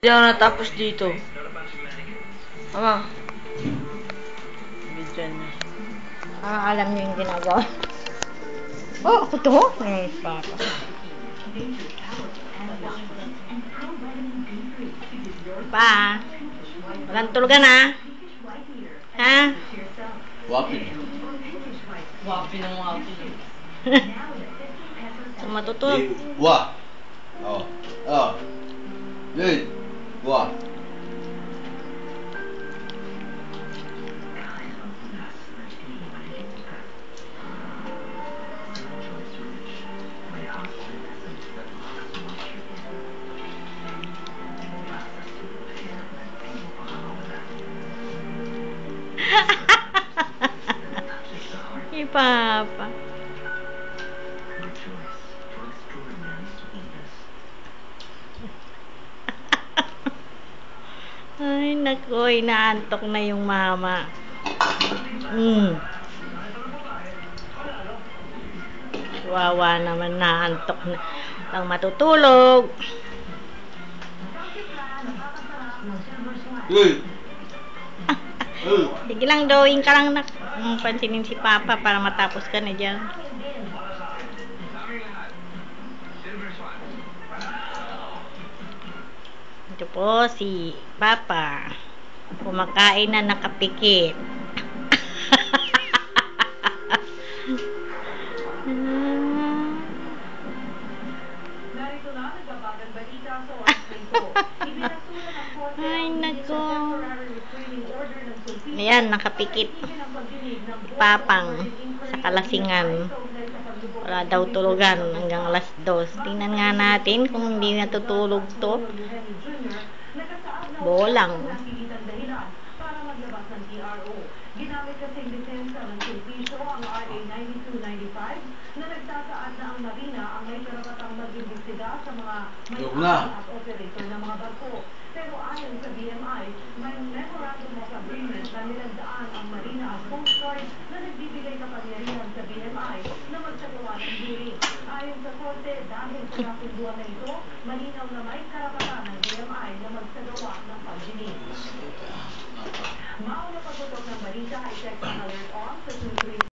Hindi ako natapos dito. Ama. Video niya. Alam niyo yung ginagawa. Oh, ako to? Yes, papa. Pa, walang tulugan ha? Ha? Wapin. Wapi ng wapi. So, matutulog. Wa. Oh. Oh. Yun. Wa. Si Papa. Ay, naku, inaantok na yung mama. Wawa naman, naantok na. Lang matutulog. Sige lang, drawing ka lang na pansinin si Papa para matapos ka na dyan. Ito po si Papa. Kumakain na nakapikit. Ay, nako. Ayan, nakapikit. Papang sa kalasingan. Wala daw tulugan hanggang alas 2. Tingnan nga natin kung hindi natutulog to. Bolang. Ginamit kasing depensa ng servisyo ang RA 9295 na nagsasaad na ang Marina ang may karapatang mag-imbestiga sa mga may-ari at operator ng mga barko. Pero ayon sa BMI, may memorandum of agreement na nilagdaan ang Marina at Coast Guard na nagbibigay kapangyarihan sa BMI na magsagawa ng hearing. Ayon sa korte, dahil sa napunduan na ito, malinaw na may karapatan ng BMI na magsagawa ng pagdinig. Mauna pagputok ng balita ay text alert on sa 23